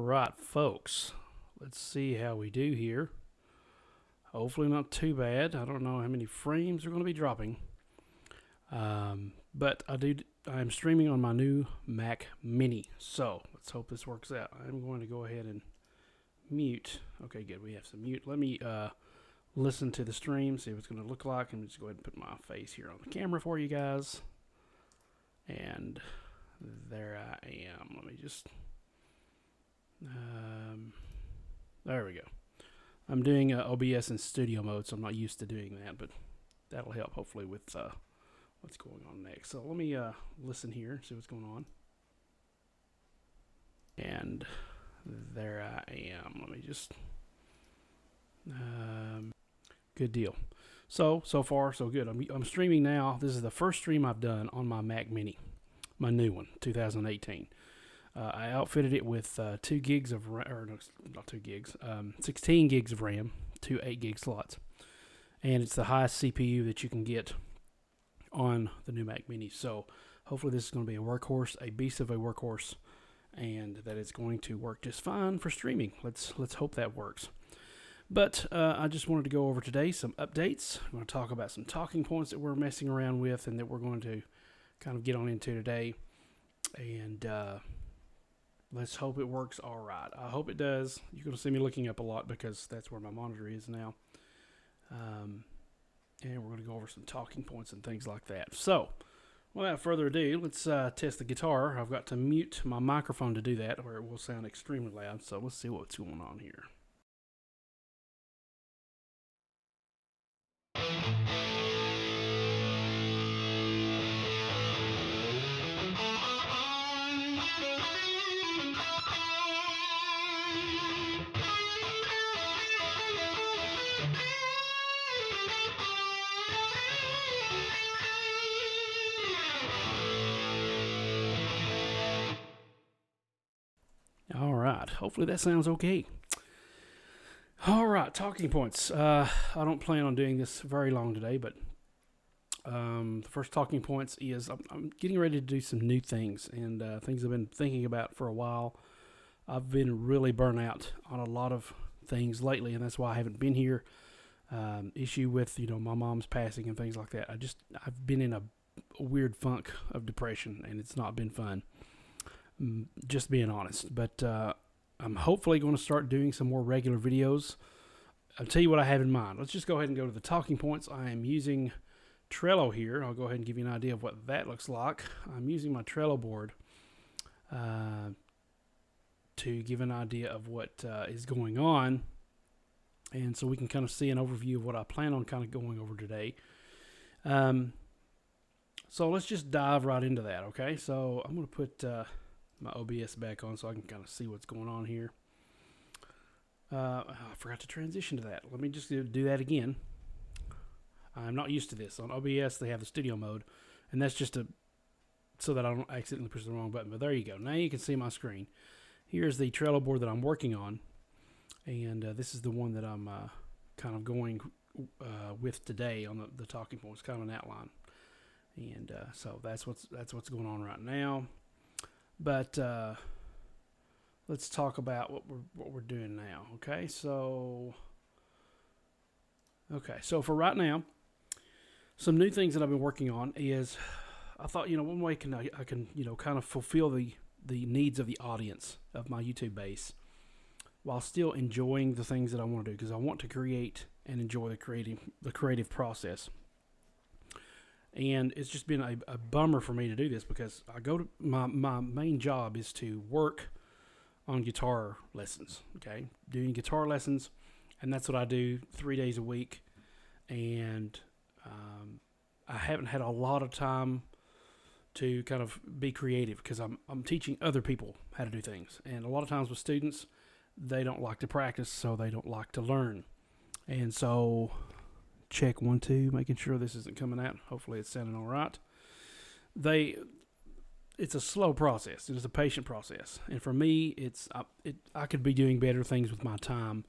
right, folks. Let's see how we do here. Hopefully not too bad. I don't know how many frames are going to be dropping. But I'm streaming on my new Mac Mini. So let's hope this works out. I'm going to go ahead and mute. Okay, good. We have some mute. Let me listen to the stream, see what it's going to look like. And just go ahead and put my face here on the camera for you guys. And there I am. Let me just... there we go. I'm doing OBS in studio mode, so I'm not used to doing that, but that'll help hopefully with what's going on next. So let me listen here, see what's going on. And there I am. Let me just... good deal. So far, so good. I'm streaming now. This is the first stream I've done on my Mac Mini, my new one, 2018. I outfitted it with 2 gigs of RAM, or no, not 2 gigs, 16 gigs of RAM, 2 8-gig slots. And it's the highest CPU that you can get on the new Mac Mini. So hopefully this is going to be a workhorse, a beast of a workhorse, and that it's going to work just fine for streaming. Let's hope that works. But I just wanted to go over today some updates. I'm going to talk about some talking points that we're messing around with and that we're going to kind of get on into today. And let's hope it works all right. I hope it does. You're going to see me looking up a lot because that's where my monitor is now. And we're going to go over some talking points and things like that. So, without further ado, let's test the guitar. I've got to mute my microphone to do that, or it will sound extremely loud. So, let's see what's going on here. All right, hopefully that sounds okay. All right, talking points. I don't plan on doing this very long today, but the first talking points is I'm getting ready to do some new things and things I've been thinking about for a while. I've been really burnt out on a lot of things lately, and that's why I haven't been here. Issue with my mom's passing and things like that. I've been in a weird funk of depression, and it's not been fun. Just being honest, but I'm hopefully going to start doing some more regular videos. I'll tell you what I have in mind. Let's just go ahead and go to the talking points. I am using Trello here. I'll go ahead and give you an idea of what that looks like. I'm using my Trello board to give an idea of what is going on, and so we can kind of see an overview of what I plan on kind of going over today. So let's just dive right into that, okay? So I'm going to put my OBS back on so I can kind of see what's going on here. I forgot to transition to that. Let me just do that again. I'm not used to this. On OBS, they have the studio mode, and that's just so that I don't accidentally push the wrong button. But there you go. Now you can see my screen. Here's the Trello board that I'm working on, and this is the one that I'm kind of going with today on the talking points, kind of an outline. And so that's what's going on right now. But let's talk about what we're doing now. Okay, so for right now, some new things that I've been working on is I thought one way I can kind of fulfill the needs of the audience of my YouTube base while still enjoying the things that I want to do, because I want to create and enjoy the creative process. And it's just been a bummer for me to do this because I go to my main job is to work on guitar lessons, okay? Doing guitar lessons, and that's what I do 3 days a week. And I haven't had a lot of time to kind of be creative because I'm teaching other people how to do things. And a lot of times with students, they don't like to practice, so they don't like to learn. And so... check 1 2, making sure this isn't coming out. Hopefully it's sounding all right. It's a slow process. It is a patient process, and for me, I could be doing better things with my time,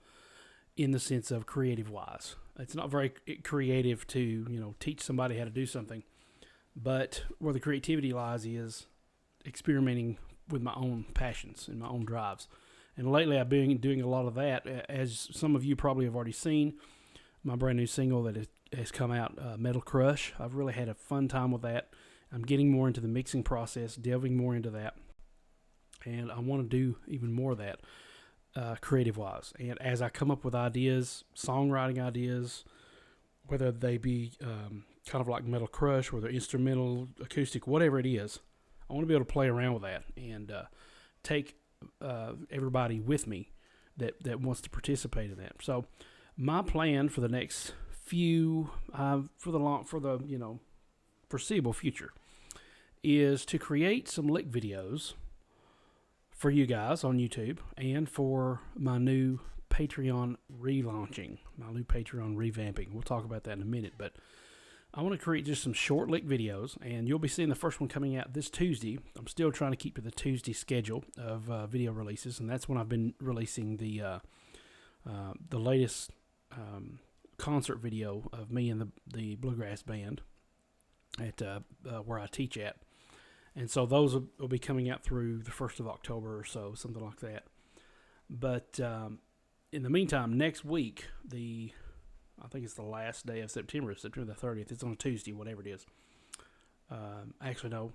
in the sense of creative wise. It's not very creative to teach somebody how to do something, but where the creativity lies is experimenting with my own passions and my own drives. And lately I've been doing a lot of that. As some of you probably have already seen, my brand new single that has come out, Metal Crush. I've really had a fun time with that. I'm getting more into the mixing process, delving more into that. And I want to do even more of that, creative-wise. And as I come up with ideas, songwriting ideas, whether they be kind of like Metal Crush, whether instrumental, acoustic, whatever it is, I want to be able to play around with that and take everybody with me that wants to participate in that. So my plan for the next few, for the foreseeable future, is to create some lick videos for you guys on YouTube and for my new Patreon relaunching, my new Patreon revamping. We'll talk about that in a minute, but I want to create just some short lick videos, and you'll be seeing the first one coming out this Tuesday. I'm still trying to keep to the Tuesday schedule of video releases, and that's when I've been releasing the latest concert video of me and the Bluegrass band at where I teach at. And so those will be coming out through the 1st of October or so, something like that. But in the meantime, next week, I think it's the last day of September the 30th. It's on a Tuesday, whatever it is. Actually, no.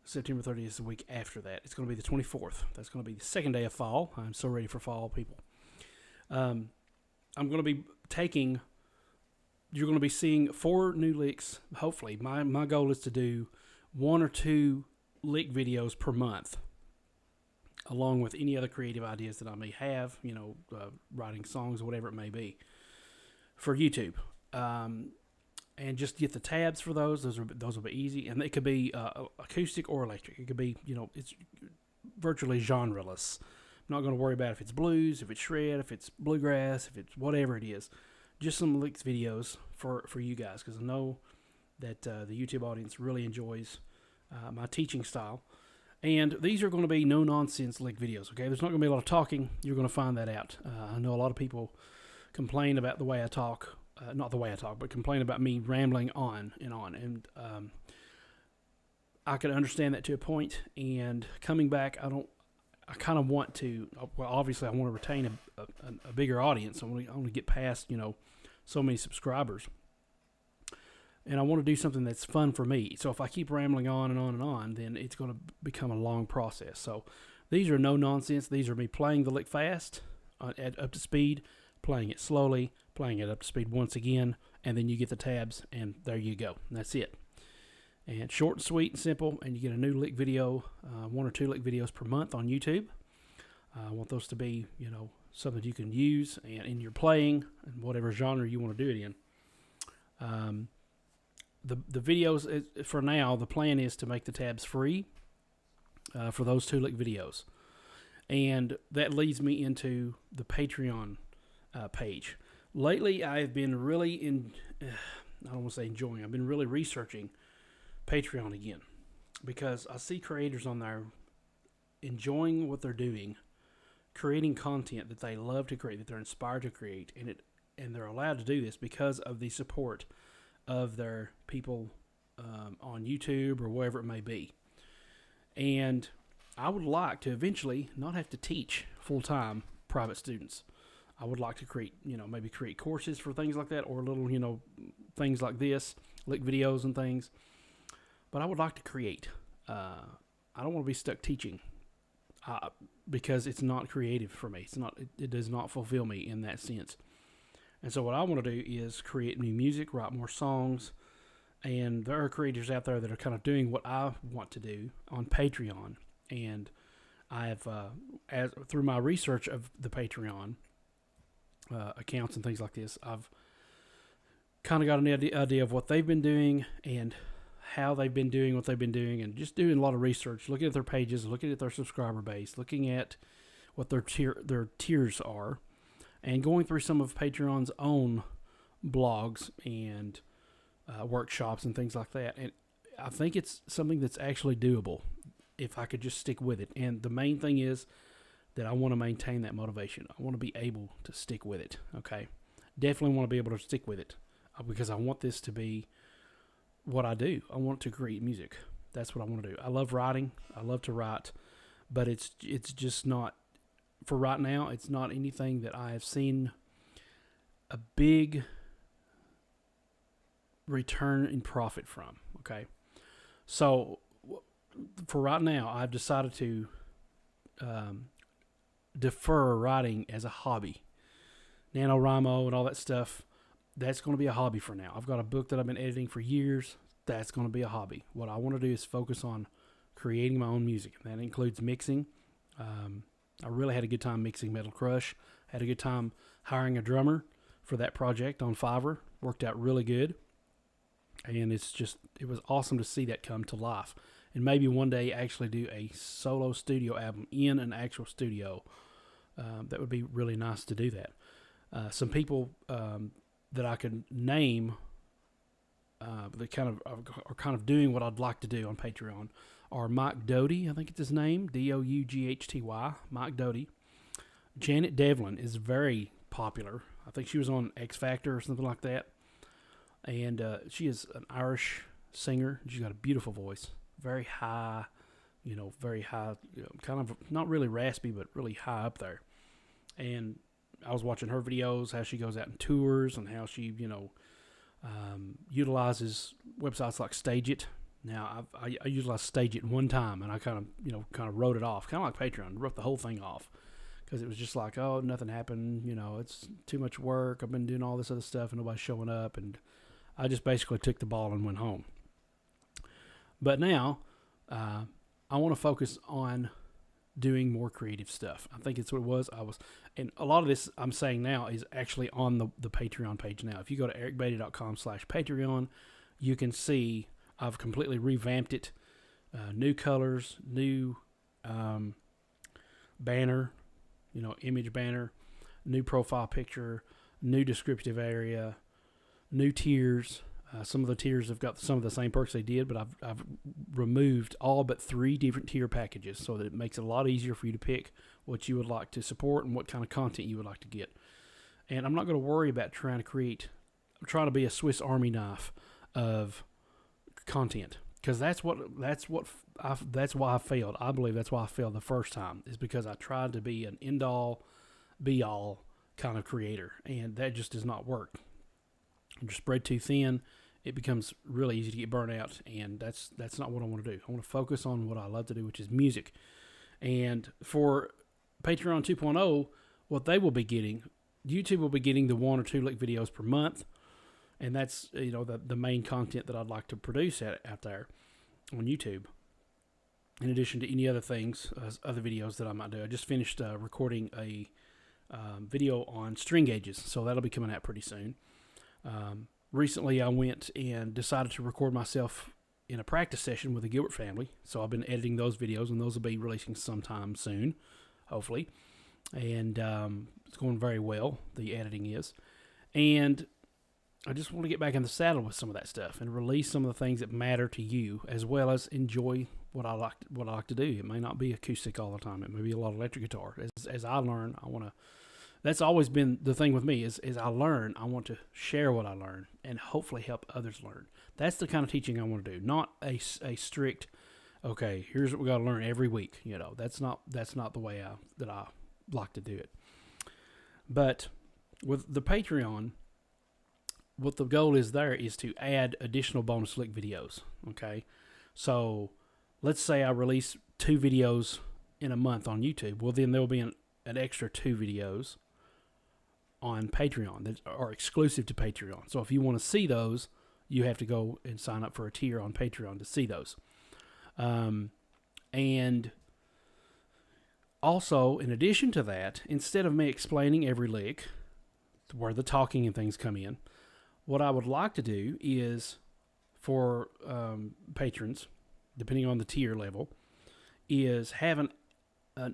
September 30th is the week after that. It's going to be the 24th. That's going to be the second day of fall. I'm so ready for fall, people. I'm going to be you're going to be seeing 4 new licks, hopefully. My goal is to do 1 or 2 lick videos per month, along with any other creative ideas that I may have, writing songs, whatever it may be, for YouTube. And just get the tabs for those. Those will be easy, and it could be acoustic or electric. It could be, it's virtually genreless. I'm not going to worry about if it's blues, if it's shred, if it's bluegrass, if it's whatever it is. Just some licks videos for you guys, because I know that the YouTube audience really enjoys my teaching style. And these are going to be no-nonsense lick videos, okay? There's not going to be a lot of talking. You're going to find that out. I know a lot of people complain about the way I talk. Not the way I talk, but complain about me rambling on and on. And I can understand that to a point. And coming back, I kind of want to, well, obviously I want to retain a bigger audience. I want to get past, so many subscribers. And I want to do something that's fun for me. So if I keep rambling on and on and on, then it's going to become a long process. So these are no nonsense. These are me playing the lick fast, at up to speed, playing it slowly, playing it up to speed once again, and then you get the tabs, and there you go. And that's it. And short and sweet and simple, and you get a new lick video, 1 or 2 lick videos per month on YouTube. I want those to be, something you can use and in your playing, and whatever genre you want to do it in. The videos, for now, the plan is to make the tabs free for those 2 lick videos. And that leads me into the Patreon page. Lately, I've been really I don't want to say enjoying, I've been really researching Patreon again, because I see creators on there enjoying what they're doing, creating content that they love to create, that they're inspired to create, and they're allowed to do this because of the support of their people on YouTube or wherever it may be. And I would like to eventually not have to teach full-time private students. I would like to create, maybe create courses for things like that, or little, things like this, lick videos and things. But I would like to create. I don't want to be stuck teaching because it's not creative for me. It does not fulfill me in that sense. And so what I want to do is create new music, write more songs, and there are creators out there that are kind of doing what I want to do on Patreon. And I have, through my research of the Patreon accounts and things like this, I've kind of got an idea of what they've been doing and how they've been doing what they've been doing, and just doing a lot of research, looking at their pages, looking at their subscriber base, looking at what their tiers are, and going through some of Patreon's own blogs and workshops and things like that. And I think it's something that's actually doable if I could just stick with it. And the main thing is that I want to maintain that motivation. I want to be able to stick with it, okay? Definitely want to be able to stick with it because I want this to be what I do. I want to create music. That's what I want to do. I love writing. I love to write, but it's just not for right now, it's not anything that I have seen a big return in profit from. Okay, so for right now, I've decided to defer writing as a hobby. NaNoWriMo and all that stuff, that's going to be a hobby for now. I've got a book that I've been editing for years. That's going to be a hobby. What I want to do is focus on creating my own music. That includes mixing. I really had a good time mixing Metal Crush. Had a good time hiring a drummer for that project on Fiverr. Worked out really good. And it was awesome to see that come to life. And maybe one day actually do a solo studio album in an actual studio. That would be really nice to do that. Some people that I can name that are kind of doing what I'd like to do on Patreon are Mike Doty, I think it's his name, Doughty, Mike Doty. Janet Devlin is very popular. I think she was on X Factor or something like that. And she is an Irish singer. She's got a beautiful voice. Very high, kind of not really raspy, but really high up there. And I was watching her videos, how she goes out and tours and how she, utilizes websites like StageIt. Now, I utilized StageIt one time, and I kind of wrote it off, kind of like Patreon, wrote the whole thing off, because it was just like, oh, nothing happened, it's too much work, I've been doing all this other stuff, and nobody's showing up, and I just basically took the ball and went home. But now, I want to focus on doing more creative stuff. I think it's what it was. And a lot of this I'm saying now is actually on the Patreon page now. If you go to ericbeatty.com/Patreon, you can see I've completely revamped it. New colors, new banner, image banner, new profile picture, new descriptive area, new tiers. Some of the tiers have got some of the same perks they did, but I've removed all but 3 different tier packages so that it makes it a lot easier for you to pick what you would like to support and what kind of content you would like to get. And I'm not going to worry about trying to be a Swiss Army knife of content, because that's why I failed. I believe that's why I failed the first time, is because I tried to be an end-all, be-all kind of creator, and that just does not work. You're spread too thin, it becomes really easy to get burnt out, and that's not what I want to do. I want to focus on what I love to do, which is music. And for Patreon 2.0, what they will be getting, YouTube will be getting the 1 or 2 lick videos per month, and that's the main content that I'd like to produce out there on YouTube. In addition to any other things, other videos that I might do. I just finished recording a video on string gauges, so that'll be coming out pretty soon. Recently, I went and decided to record myself in a practice session with the Gilbert family. So I've been editing those videos, and those will be releasing sometime soon, hopefully. And it's going very well, the editing is. And I just want to get back in the saddle with some of that stuff and release some of the things that matter to you, as well as enjoy what I like to do. It may not be acoustic all the time. It may be a lot of electric guitar. As I learn, I want to. That's always been the thing with me is I learn, I want to share what I learn and hopefully help others learn. That's the kind of teaching I want to do, not a strict, okay, here's what we got to learn every week. That's not the way that I like to do it. But with the Patreon, what the goal is there is to add additional bonus lick videos, okay? So let's say I release 2 videos in a month on YouTube. Well, then there will be an extra 2 videos on Patreon that are exclusive to Patreon. So if you want to see those, you have to go and sign up for a tier on Patreon to see those. And also, in addition to that, instead of me explaining every lick, where the talking and things come in, what I would like to do is, for patrons, depending on the tier level, is have an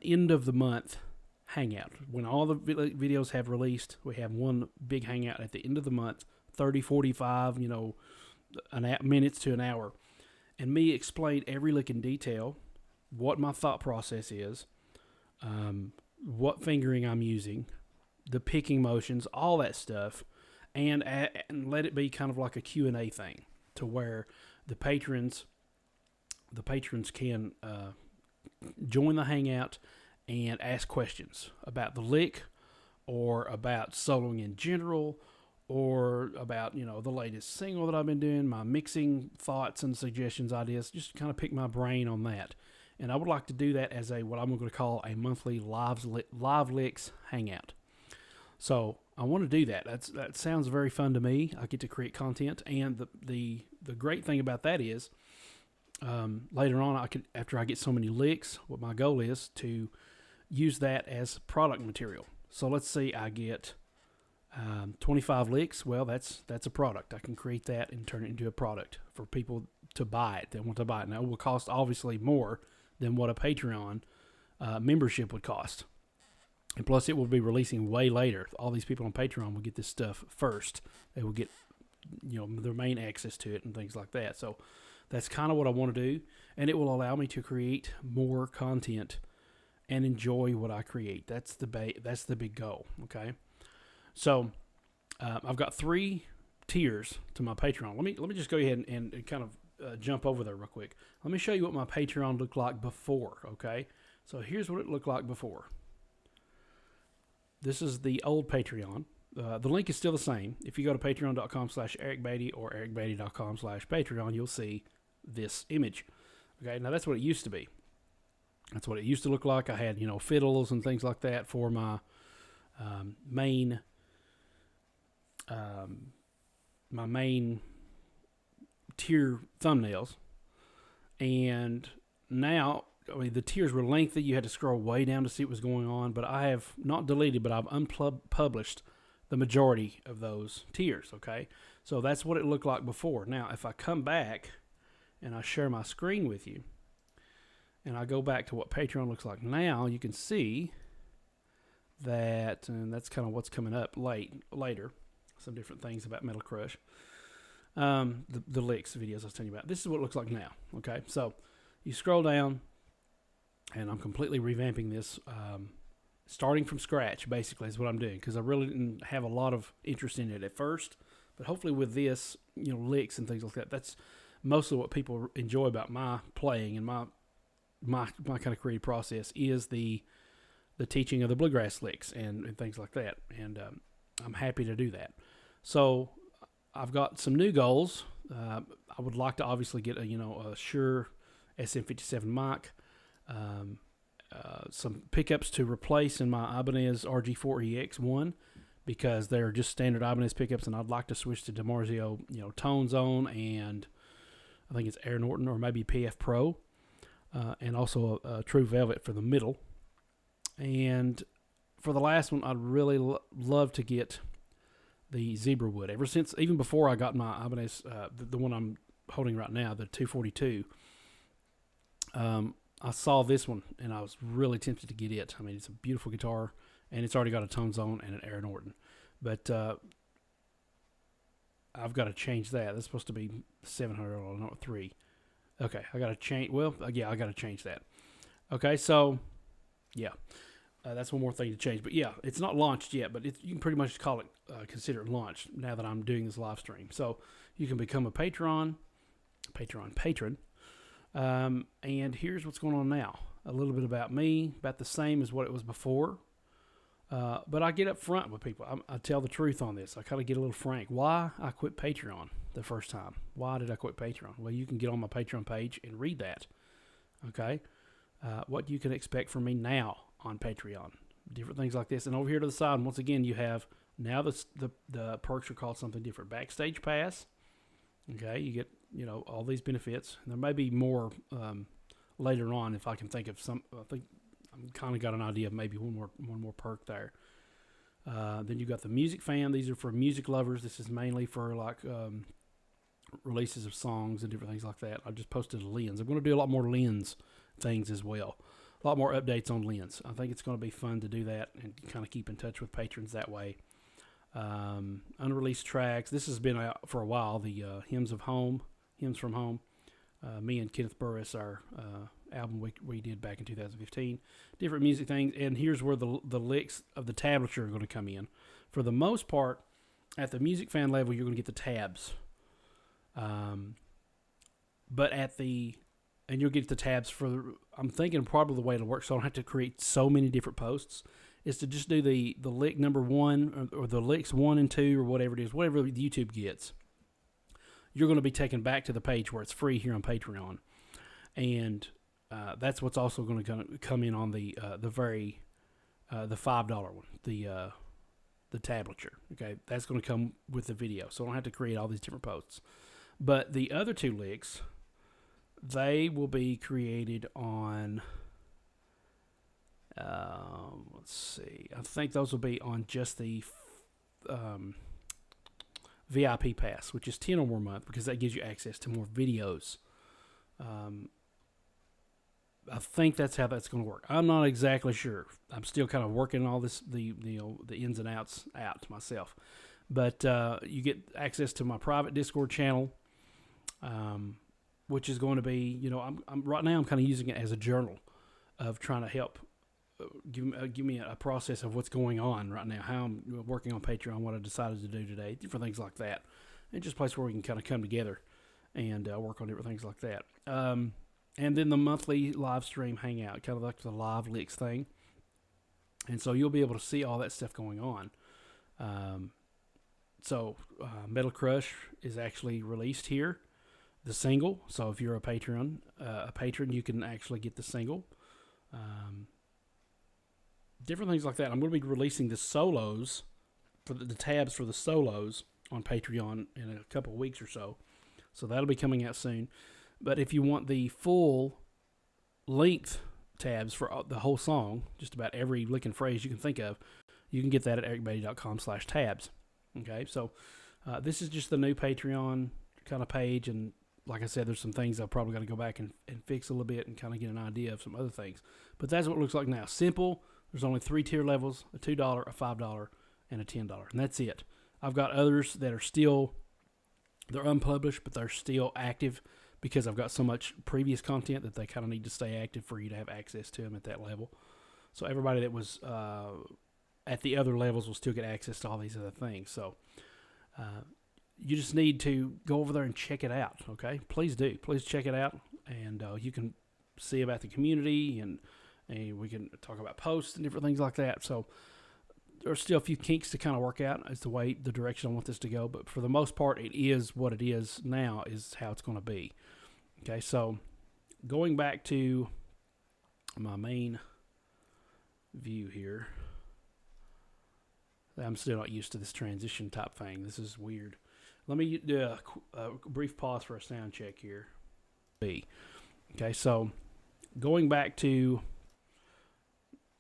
end of the month hangout. When all the videos have released, we have one big hangout at the end of the month, 30, 45, minutes to an hour. And me explain every lick in detail, what my thought process is, what fingering I'm using, the picking motions, all that stuff, and let it be kind of like a Q&A thing, to where the patrons can join the hangout and ask questions about the lick, or about soloing in general, or about, the latest single that I've been doing, my mixing thoughts and suggestions, ideas. Just kind of pick my brain on that. And I would like to do that as what I'm going to call a monthly live licks hangout. So I want to do that. That sounds very fun to me. I get to create content, and the great thing about that is, later on, after I get so many licks, what my goal is to use that as product material. So let's say I get 25 licks. Well, that's a product. I can create that and turn it into a product for people to buy it. They want to buy it. Now, it will cost obviously more than what a Patreon membership would cost. And plus, it will be releasing way later. All these people on Patreon will get this stuff first. They will get, their main access to it and things like that. So that's kind of what I want to do. And it will allow me to create more content and enjoy what I create. That's the big goal. Okay. So I've got 3 tiers to my Patreon. Let me just go ahead and kind of jump over there real quick. Let me show you what my Patreon looked like before. Okay. So here's what it looked like before. This is the old Patreon. The link is still the same. If you go to patreon.com/ericbeatty or ericbeatty.com/Patreon, you'll see this image. Okay, now that's what it used to be. That's what it used to look like. I had, fiddles and things like that for my main tier thumbnails. And now, the tiers were lengthy. You had to scroll way down to see what was going on. But I have not deleted, but I've unpublished the majority of those tiers. Okay, so that's what it looked like before. Now, if I come back and I share my screen with you, and I go back to what Patreon looks like now, you can see that, and that's kind of what's coming up later. Some different things about Metal Crush. The licks videos I was telling you about. This is what it looks like now. Okay, so you scroll down, and I'm completely revamping this, starting from scratch, basically, is what I'm doing, because I really didn't have a lot of interest in it at first. But hopefully with this, licks and things like that, that's mostly what people enjoy about my playing and my kind of creative process is the teaching of the bluegrass licks and things like that. And I'm happy to do that. So I've got some new goals. I would like to obviously get a Shure SM57 mic, some pickups to replace in my Ibanez RG4EX1, because they're just standard Ibanez pickups, and I'd like to switch to DiMarzio, Tone Zone, and I think it's Air Norton or maybe PF Pro. And also a True Velvet for the middle. And for the last one, I'd really love to get the Zebra Wood. Even before I got my Ibanez, the one I'm holding right now, the 242, I saw this one, and I was really tempted to get it. I mean, it's a beautiful guitar, and it's already got a Tone Zone and an Air Norton. But I've got to change that. That's supposed to be $700, not 3. Okay, I got to change. Well, yeah, I got to change that. Okay, so yeah, that's one more thing to change. But yeah, it's not launched yet, but you can pretty much call it, consider it launched now that I'm doing this live stream. So you can become a patron. And here's what's going on now. A little bit about me, about the same as what it was before. But I get up front with people. I tell the truth on this. I kind of get a little frank. Why I quit Patreon the first time. Why did I quit Patreon? Well, you can get on my Patreon page and read that. Okay? What you can expect from me now on Patreon. Different things like this. And over here to the side, once again, you have now the perks are called something different. Backstage Pass. Okay? You get, all these benefits. And there may be more later on if I can think of some. I think I've kind of got an idea of maybe one more perk there. Then you got the Music Fan. These are for music lovers. This is mainly for releases of songs and different things like that. I just posted a lens. I'm going to do a lot more lens things as well. A lot more updates on lens. I think it's going to be fun to do that and kind of keep in touch with patrons that way. Unreleased tracks. This has been out for a while. The Hymns from Home. Me and Kenneth Burris, our album we did back in 2015. Different music things. And here's where the licks of the tablature are going to come in. For the most part, at the Music Fan level, you're going to get the tabs. But at the and you'll get the tabs for. I'm thinking probably the way it'll work, so I don't have to create so many different posts. Is to just do the lick number 1 or the licks 1 and 2 or whatever it is, whatever YouTube gets. You're going to be taken back to the page where it's free here on Patreon, and that's what's also going to come in on the $5 one, the tablature. Okay, that's going to come with the video, so I don't have to create all these different posts. But the other 2 licks, they will be created on. Let's see. I think those will be on just the VIP pass, which is 10 or more a month, because that gives you access to more videos. I think that's how that's going to work. I'm not exactly sure. I'm still kind of working all this, the ins and outs out myself. But you get access to my private Discord channel, which is going to be, right now I'm kind of using it as a journal of trying to help give me a process of what's going on right now, how I'm working on Patreon, what I decided to do today, different things like that. And just a place where we can kind of come together and work on different things like that. And then the monthly live stream hangout, kind of like the live licks thing. And so you'll be able to see all that stuff going on. So Metal Crush is actually released here, the single. So if you're a patron, you can actually get the single. Different things like that. I'm going to be releasing the solos, for the tabs for the solos on Patreon in a couple of weeks or so. So that'll be coming out soon. But if you want the full length tabs for the whole song, just about every lick and phrase you can think of, you can get that at ericbeatty.com/tabs. Okay, so this is just the new Patreon kind of page, and like I said, there's some things I've probably got to go back and fix a little bit and kind of get an idea of some other things. But that's what it looks like now. Simple. There's only 3 tier levels, a $2, a $5, and a $10. And that's it. I've got others that are still, they're unpublished, but they're still active because I've got so much previous content that they kind of need to stay active for you to have access to them at that level. So everybody that was at the other levels will still get access to all these other things. So you just need to go over there and check it out, okay? Please do. Please check it out, and you can see about the community, and we can talk about posts and different things like that. So there's still a few kinks to kind of work out as the direction I want this to go. But for the most part, it is what it is now, is how it's going to be. Okay, so going back to my main view here. I'm still not used to this transition type thing. This is weird. Let me do a brief pause for a sound check here. Okay, so going back to,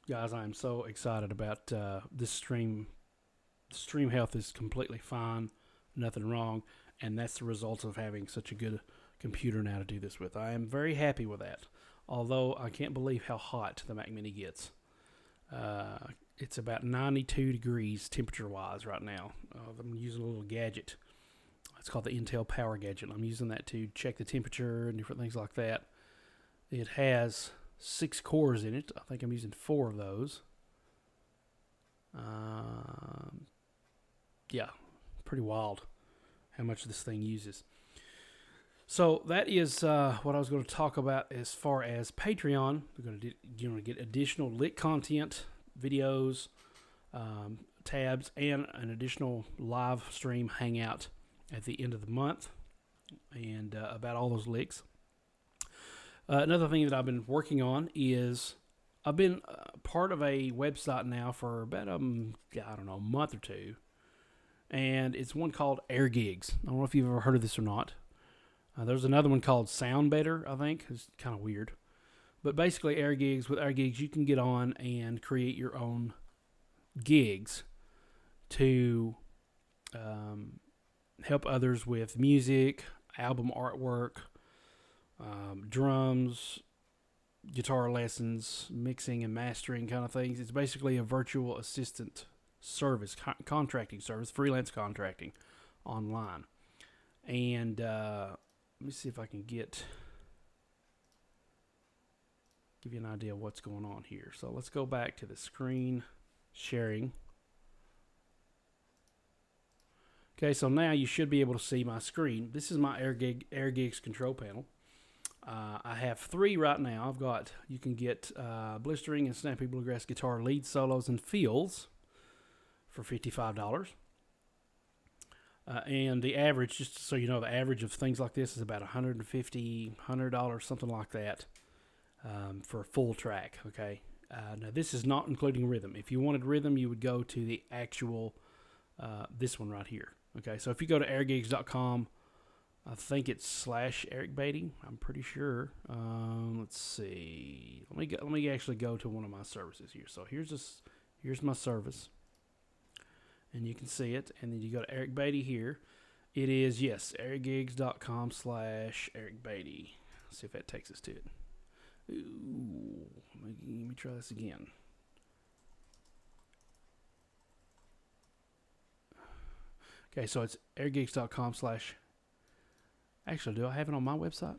guys, I'm so excited about this stream. Stream health is completely fine, nothing wrong, and that's the result of having such a good computer now to do this with. I am very happy with that, although I can't believe how hot the Mac Mini gets. It's about 92 degrees temperature-wise right now. I'm using a little gadget. It's called the Intel Power Gadget. I'm using that to check the temperature and different things like that. It has 6 cores in it. I think I'm using 4 of those. Yeah, pretty wild how much this thing uses. So that is what I was going to talk about as far as Patreon. We're going to get additional lit content, videos, tabs, and an additional live stream hangout at the end of the month, and about all those licks. Another thing that I've been working on is I've been part of a website now for about a month or two, and it's one called AirGigs. I don't know if you've ever heard of this or not. There's another one called Sound Better, I think. It's kind of weird. But basically, AirGigs, with AirGigs, you can get on and create your own gigs to help others with music, album artwork, drums, guitar lessons, mixing and mastering kind of things. It's basically a virtual assistant service, contracting service, freelance contracting online. And let me see if I can give you an idea of what's going on here. So let's go back to the screen sharing. Okay, so now you should be able to see my screen. This is my AirGigs control panel. I have 3 right now. You can get blistering and snappy bluegrass guitar lead solos and fills for $55. And the average, just so you know, the average of things like this is about $150, something like that, for a full track. Okay. Now this is not including rhythm. If you wanted rhythm, you would go to the actual this one right here. Okay. So if you go to airgigs.com, I think it's /Eric Beatty. I'm pretty sure. Let's see. Let me actually go to one of my services here. So here's my service, and you can see it. And then you go to Eric Beatty here. It is, yes, airgigs.com /Eric Beatty. Let's see if that takes us to it. Ooh, let me try this again. Okay, so it's airgigs.com / Actually, do I have it on my website?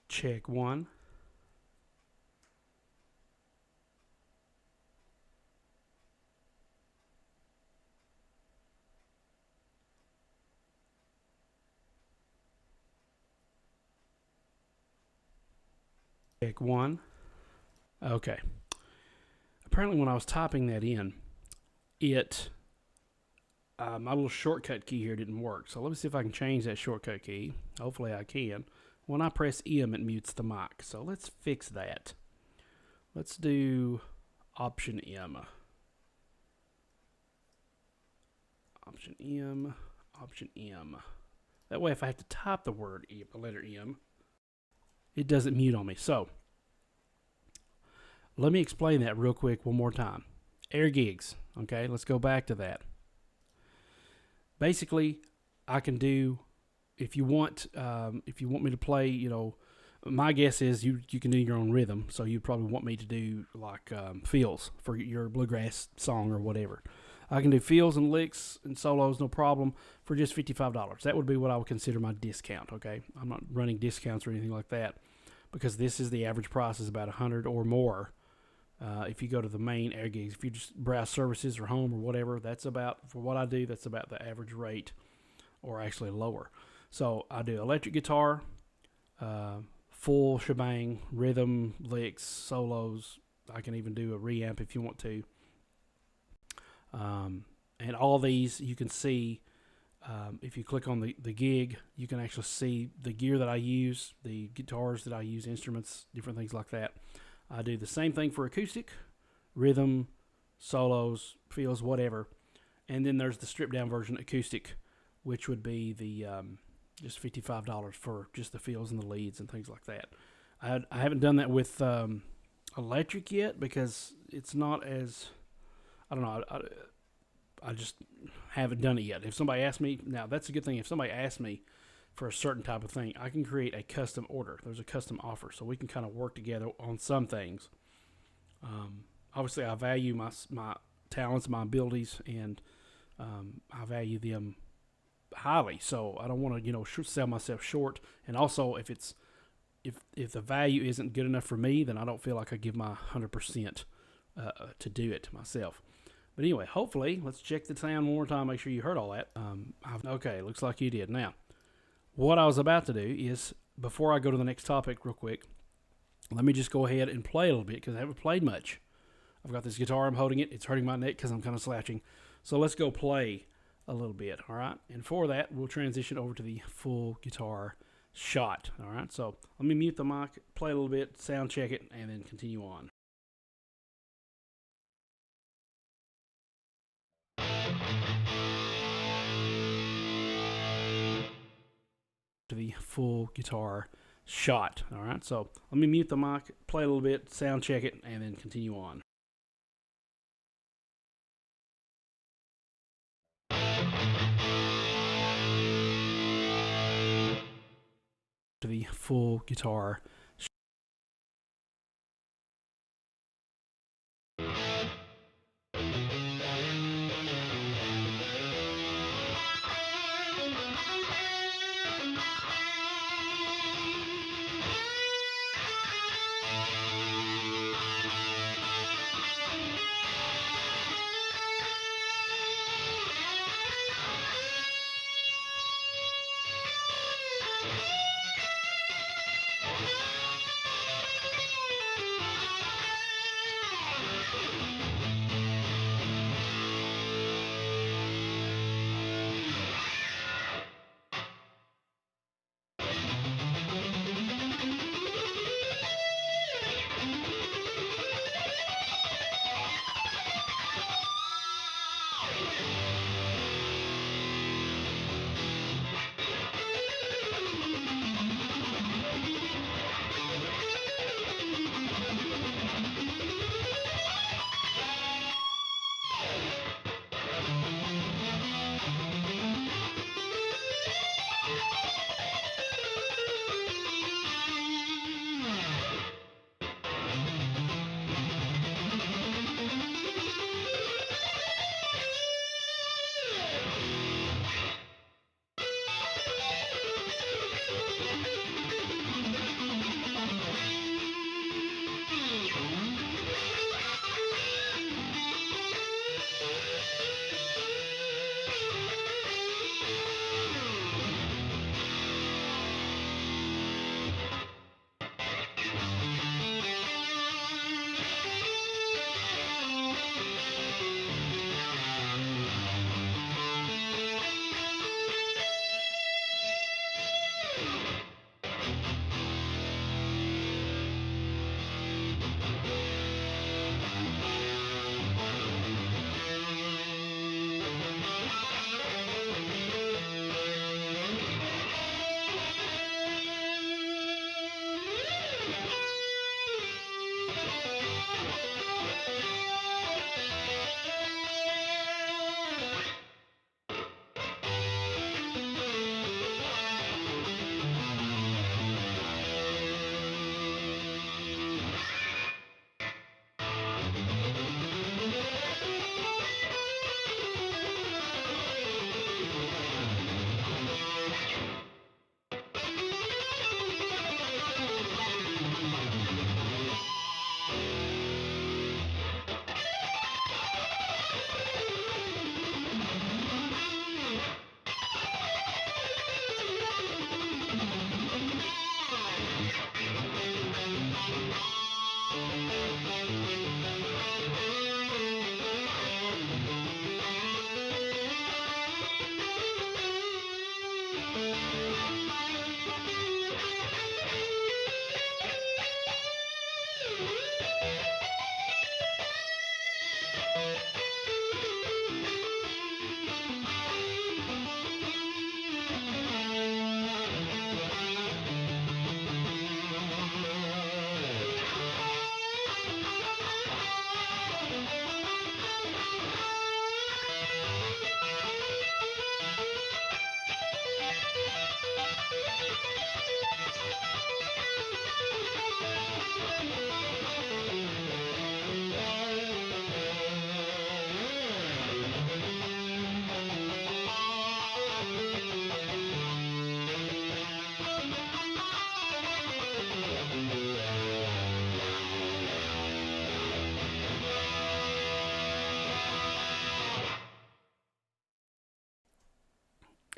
Check 1. Check 1. Okay. Apparently when I was typing that in, my little shortcut key here didn't work. So let me see if I can change that shortcut key. Hopefully I can. When I press M, it mutes the mic. So let's fix that. Let's do Option M. Option M. Option M. That way if I have to type the word M, the letter M, it doesn't mute on me. So let me explain that real quick one more time. AirGigs. Okay, let's go back to that. Basically, I can do, if you want me to play, you know, my guess is you can do your own rhythm, so you probably want me to do like fills for your bluegrass song or whatever. I can do fills and licks and solos, no problem, for just $55. That would be what I would consider my discount. Okay, I'm not running discounts or anything like that, because this is the average price is about $100 or more. If you go to the main AirGigs, if you just browse services or home or whatever, that's about, for what I do, that's about the average rate, or actually lower. So I do electric guitar, full shebang, rhythm, licks, solos. I can even do a reamp if you want to. And all these you can see if you click on the gig, you can actually see the gear that I use, the guitars that I use, instruments, different things like that. I do the same thing for acoustic, rhythm, solos, fills, whatever. And then there's the stripped down version acoustic, which would be the just $55 for just the fills and the leads and things like that. I haven't done that with electric yet because it's not as, I don't know, I just haven't done it yet. If somebody asks me, now that's a good thing. If somebody asks me for a certain type of thing, I can create a custom order. There's a custom offer, so we can kind of work together on some things. Obviously, I value my talents, my abilities, and I value them highly. So I don't want to sell myself short. And also, if the value isn't good enough for me, then I don't feel like I give my 100% to do it myself. But anyway, hopefully, let's check the sound one more time, make sure you heard all that. Okay, looks like you did. Now, what I was about to do is, before I go to the next topic real quick, let me just go ahead and play a little bit because I haven't played much. I've got this guitar, I'm holding it. It's hurting my neck because I'm kind of slouching. So let's go play a little bit, all right? And for that, we'll transition over to the full guitar shot, all right? So let me mute the mic, play a little bit, sound check it, and then continue on. To the full guitar shot, all right? So let me mute the mic, play a little bit, sound check it, and then continue on. To the full guitar.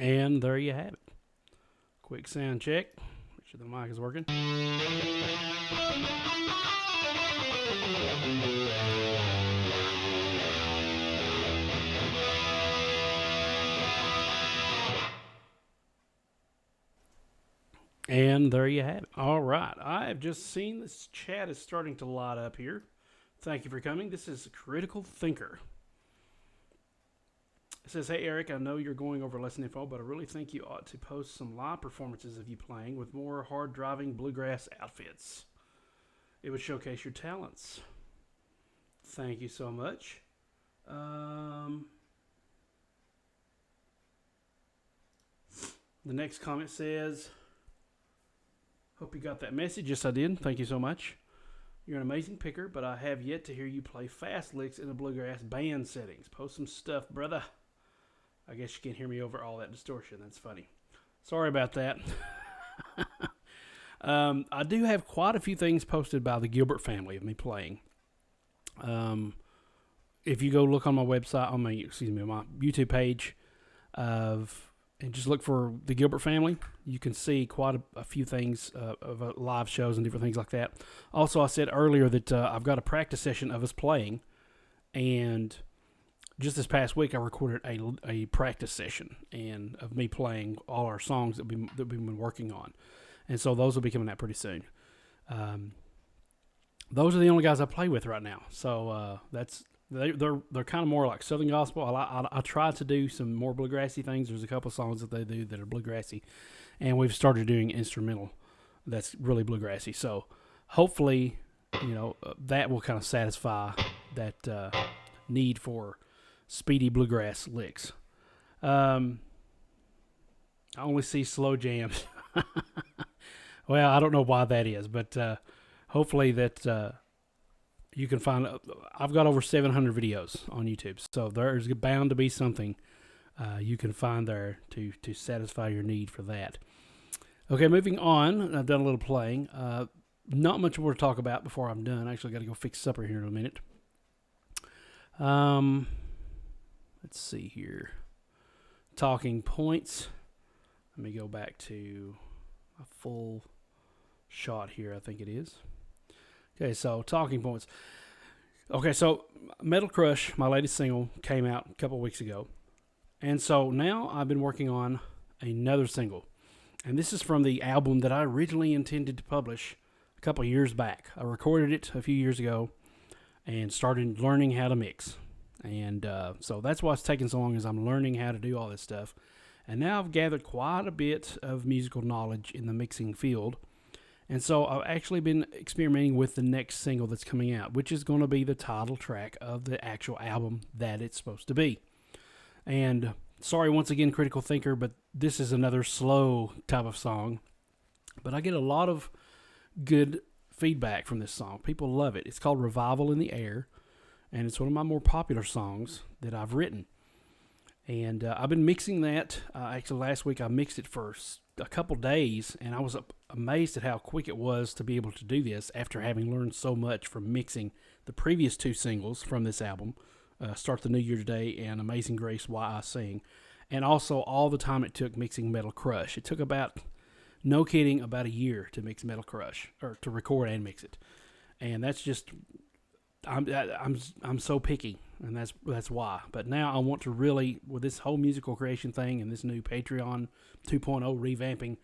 And there you have it. Quick sound check. Make sure the mic is working. And there you have it. All right. I have just seen this chat is starting to light up here. Thank you for coming. This is Critical Thinker. It says, hey, Eric, I know you're going over lesson info, but I really think you ought to post some live performances of you playing with more hard-driving bluegrass outfits. It would showcase your talents. Thank you so much. The next comment says, hope you got that message. Yes, I did. Thank you so much. You're an amazing picker, but I have yet to hear you play fast licks in a bluegrass band settings. Post some stuff, brother. I guess you can't hear me over all that distortion. That's funny. Sorry about that. I do have quite a few things posted by the Gilbert family of me playing. If you go look on my website, on my YouTube page, and just look for the Gilbert family, you can see quite a few things of live shows and different things like that. Also, I said earlier that I've got a practice session of us playing, and just this past week I recorded a practice session and of me playing all our songs that we've been working on, and so those will be coming out pretty soon. Those are the only guys I play with right now, so they're kind of more like Southern gospel. I try to do some more bluegrassy things. There's a couple of songs that they do that are bluegrassy, and we've started doing instrumental that's really bluegrassy. So hopefully, that will kind of satisfy that need for speedy bluegrass licks. I only see slow jams. Well, I don't know why that is, but hopefully that you can find. I've got over 700 videos on YouTube, so there's bound to be something you can find there to satisfy your need for that. Okay, moving on. I've done a little playing. Not much more to talk about before I'm done. I actually got to go fix supper here in a minute. Let's see here. Talking points. Let me go back to a full shot here, I think it is. Okay, so talking points. Okay, so Metal Crush, my latest single, came out a couple weeks ago. And so now I've been working on another single. And this is from the album that I originally intended to publish a couple years back. I recorded it a few years ago and started learning how to mix. And so that's why it's taking so long, is I'm learning how to do all this stuff. And now I've gathered quite a bit of musical knowledge in the mixing field. And so I've actually been experimenting with the next single that's coming out, which is going to be the title track of the actual album that it's supposed to be. And sorry, once again, Critical Thinker, but this is another slow type of song. But I get a lot of good feedback from this song. People love it. It's called Revival in the Air, and it's one of my more popular songs that I've written. And I've been mixing that. Actually, last week I mixed it for a couple days, and I was amazed at how quick it was to be able to do this after having learned so much from mixing the previous two singles from this album, Start the New Year Today and Amazing Grace, Why I Sing, and also all the time it took mixing Metal Crush. It took about, no kidding, about a year to mix Metal Crush, or to record and mix it. And that's just, I'm so picky, and that's why. But now I want to really, with this whole musical creation thing and this new Patreon 2.0 revamping,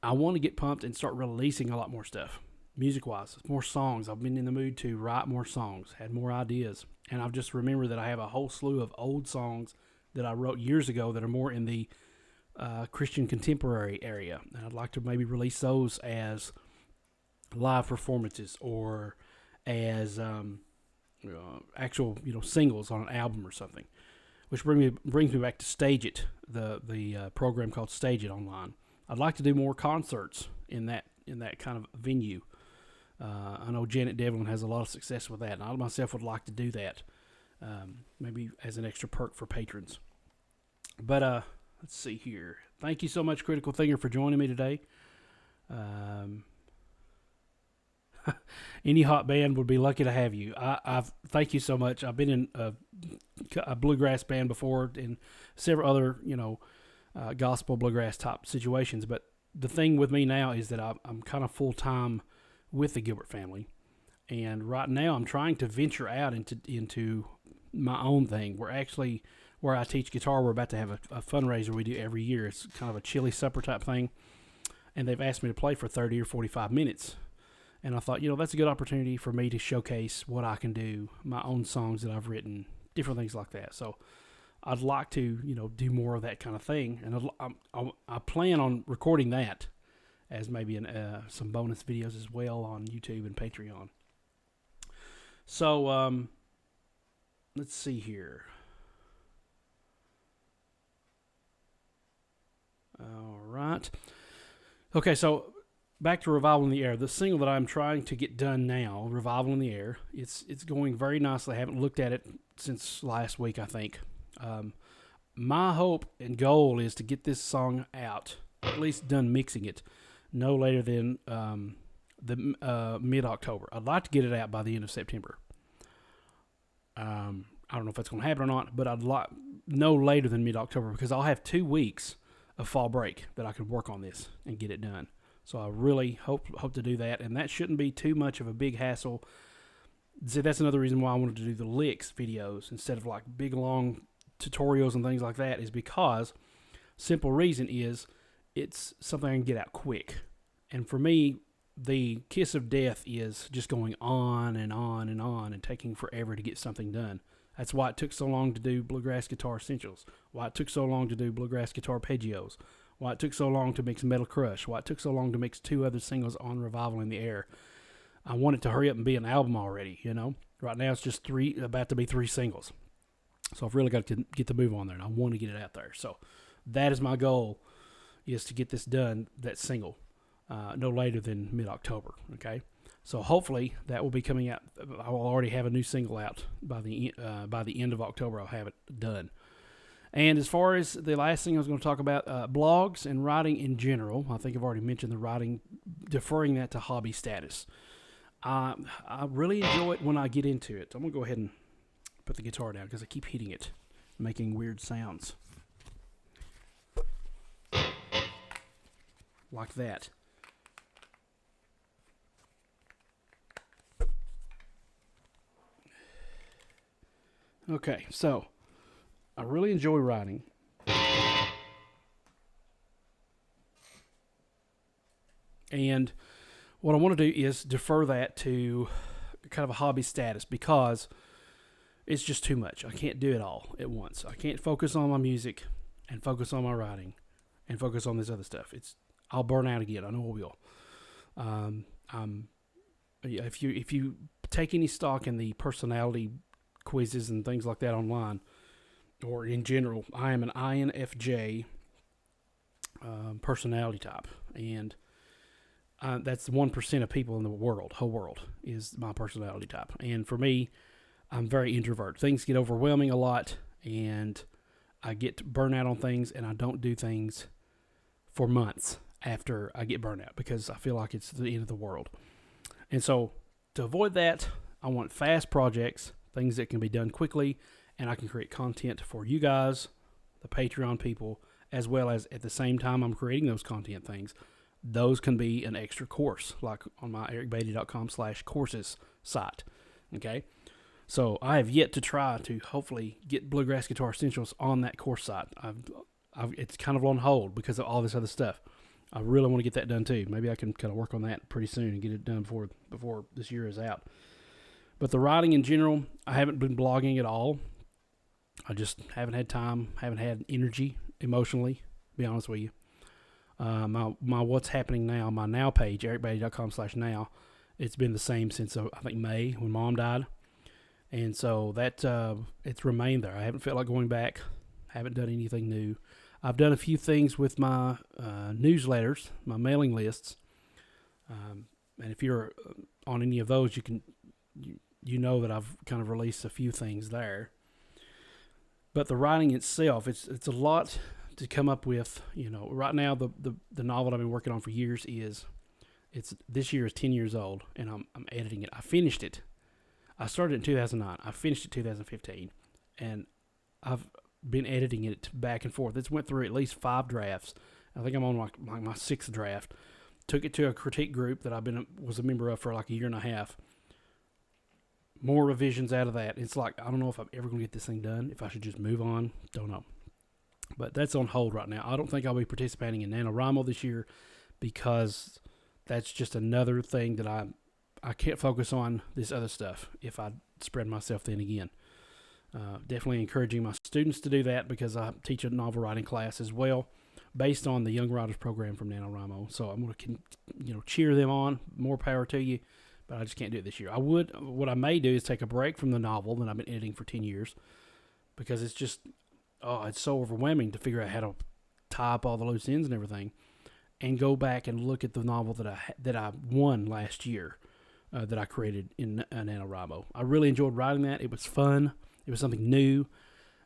I want to get pumped and start releasing a lot more stuff, music-wise, more songs. I've been in the mood to write more songs, had more ideas, and I've just remembered that I have a whole slew of old songs that I wrote years ago that are more in the Christian contemporary area, and I'd like to maybe release those as live performances or as actual singles on an album or something, which brings me back to Stage It, the program called Stage It online. I'd like to do more concerts in that kind of venue. I know Janet Devlin has a lot of success with that, and I myself would like to do that, maybe as an extra perk for patrons. But let's see here. Thank you so much, Critical Thinker, for joining me today. Any hot band would be lucky to have you. I've thank you so much. I've been in a bluegrass band before and several other, gospel bluegrass type situations. But the thing with me now is that I'm kind of full time with the Gilbert family, and right now I'm trying to venture out into my own thing. We're actually, where I teach guitar, we're about to have a fundraiser we do every year. It's kind of a chili supper type thing, and they've asked me to play for 30 or 45 minutes. And I thought, that's a good opportunity for me to showcase what I can do, my own songs that I've written, different things like that. So I'd like to, do more of that kind of thing. And I plan on recording that as maybe some bonus videos as well on YouTube and Patreon. So let's see here. All right. Okay, so back to Revival in the Air. The single that I'm trying to get done now, Revival in the Air, it's going very nicely. I haven't looked at it since last week, I think. My hope and goal is to get this song out, at least done mixing it, no later than the mid-October. I'd like to get it out by the end of September. I don't know if that's going to happen or not, but I'd like no later than mid-October, because I'll have 2 weeks of fall break that I can work on this and get it done. So I really hope to do that, and that shouldn't be too much of a big hassle. See, that's another reason why I wanted to do the licks videos instead of like big long tutorials and things like that, is because simple reason is it's something I can get out quick. And for me, the kiss of death is just going on and on and on and taking forever to get something done. That's why it took so long to do Bluegrass Guitar Essentials, why it took so long to do Bluegrass Guitar Arpeggios, why it took so long to mix Metal Crush, why it took so long to mix 2 other singles on Revival in the Air. I want it to hurry up and be an album already, Right now it's just about to be 3 singles. So I've really got to get the move on there, and I want to get it out there. So that is my goal, is to get this done, that single, no later than mid-October, okay? So hopefully that will be coming out. I will already have a new single out by the end of October. I'll have it done. And as far as the last thing I was going to talk about, blogs and writing in general, I think I've already mentioned the writing, deferring that to hobby status. I really enjoy it when I get into it. I'm going to go ahead and put the guitar down because I keep hitting it, making weird sounds. Like that. Okay, so I really enjoy writing. And what I want to do is defer that to kind of a hobby status, because it's just too much. I can't do it all at once. I can't focus on my music and focus on my writing and focus on this other stuff. I'll burn out again. I know I will. If you take any stock in the personality quizzes and things like that online, or in general, I am an INFJ personality type, and that's 1% of people in the whole world is my personality type. And for me, I'm very introvert. Things get overwhelming a lot, and I get burnout on things, and I don't do things for months after I get burnout because I feel like it's the end of the world. And so to avoid that, I want fast projects, things that can be done quickly, and I can create content for you guys, the Patreon people, as well as at the same time I'm creating those content things. Those can be an extra course, like on my ericbeatty.com/courses site. Okay? So I have yet to try to hopefully get Bluegrass Guitar Essentials on that course site. It's kind of on hold because of all this other stuff. I really want to get that done too. Maybe I can kind of work on that pretty soon and get it done before this year is out. But the writing in general, I haven't been blogging at all. I just haven't had time, haven't had energy emotionally, to be honest with you. My What's Happening Now, my Now page, ericbeatty.com/now, it's been the same since I think May when Mom died. And so that it's remained there. I haven't felt like going back, haven't done anything new. I've done a few things with my newsletters, my mailing lists. And if you're on any of those, you know that I've kind of released a few things there. But the writing itself, it's a lot to come up with. Right now the novel I've been working on for years this year is 10 years old, and I'm editing it. I finished it. I started in 2009. I finished it 2015, and been editing it back and forth. It's went through at least 5 drafts. I think I'm on my 6th draft. Took it to a critique group that was a member of for like a year and a half. More revisions out of that. It's like, I don't know if I'm ever going to get this thing done, if I should just move on. Don't know. But that's on hold right now. I don't think I'll be participating in NaNoWriMo this year because that's just another thing that I can't focus on this other stuff if I spread myself thin again. Definitely encouraging my students to do that because I teach a novel writing class as well based on the Young Writers program from NaNoWriMo. So I'm going to cheer them on. More power to you. But I just can't do it this year. What I may do is take a break from the novel that I've been editing for 10 years because it's just, it's so overwhelming to figure out how to tie up all the loose ends and everything, and go back and look at the novel that I won last year that I created in NaNoWriMo. I really enjoyed writing that. It was fun. It was something new,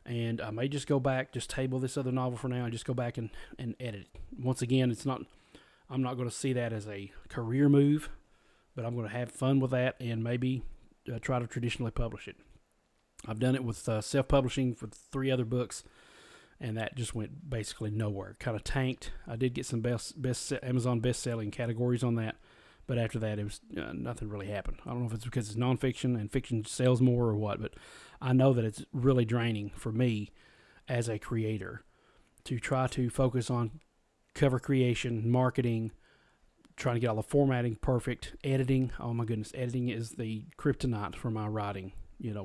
and I may just go back, just table this other novel for now, and just go back and edit it. Once again, I'm not going to see that as a career move, but I'm going to have fun with that and maybe try to traditionally publish it. I've done it with self-publishing for 3 other books, and that just went basically nowhere. Kind of tanked. I did get some Amazon best-selling categories on that, but after that, it was nothing really happened. I don't know if it's because it's nonfiction and fiction sells more or what, but I know that it's really draining for me as a creator to try to focus on cover creation, marketing, trying to get all the formatting perfect, editing. Oh my goodness, editing is the kryptonite for my writing,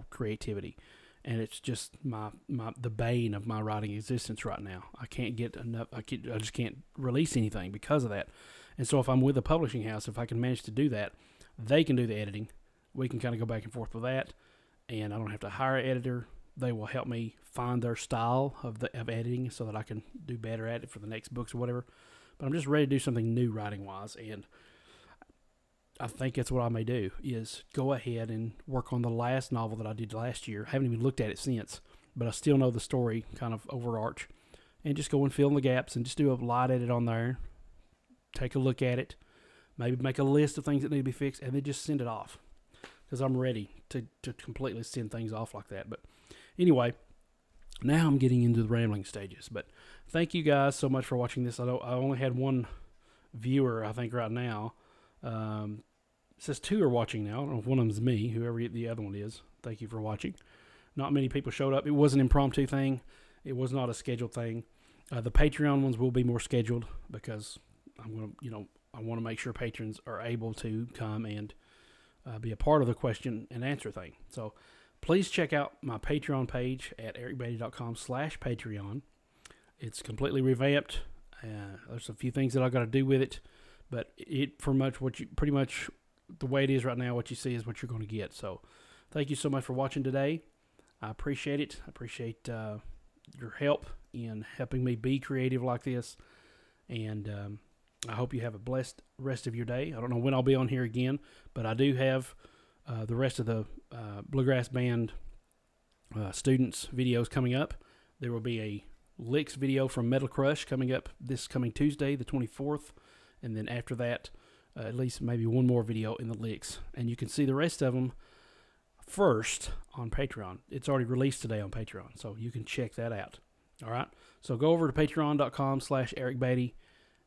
creativity. And it's just the bane of my writing existence right now. I can't get enough. I just can't release anything because of that. And so if I'm with a publishing house, if I can manage to do that, they can do the editing. We can kind of go back and forth with that, and I don't have to hire an editor. They will help me find their style of editing so that I can do better at it for the next books or whatever. But I'm just ready to do something new writing-wise, and I think that's what I may do, is go ahead and work on the last novel that I did last year. I haven't even looked at it since, but I still know the story kind of overarch, and just go and fill in the gaps and just do a light edit on there, take a look at it, maybe make a list of things that need to be fixed, and then just send it off because I'm ready to completely send things off like that. But anyway, now I'm getting into the rambling stages, but thank you guys so much for watching this. I only had 1 viewer, I think, right now. It says 2 are watching now. I don't know if one of them is me, whoever the other one is. Thank you for watching. Not many people showed up. It was an impromptu thing. It was not a scheduled thing. The Patreon ones will be more scheduled because I'm going to, I want to make sure patrons are able to come and be a part of the question and answer thing. So please check out my Patreon page at ericbeatty.com/Patreon. It's completely revamped. There's a few things that I got to do with it, but pretty much the way it is right now, what you see is what you're going to get. So thank you so much for watching today. I appreciate it. I appreciate your help in helping me be creative like this, and I hope you have a blessed rest of your day. I don't know when I'll be on here again, but I do have the rest of the Bluegrass Band students videos coming up. There will be a licks video from Metal Crush coming up this coming Tuesday, the 24th, and then after that, at least maybe 1 more video in the licks. And you can see the rest of them first on Patreon. It's already released today on Patreon, so you can check that out. All right, so go over to patreon.com/ericbeatty.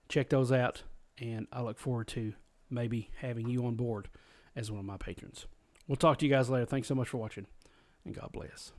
Check those out, and I look forward to maybe having you on board as one of my patrons. We'll talk to you guys later. Thanks so much for watching, and God bless.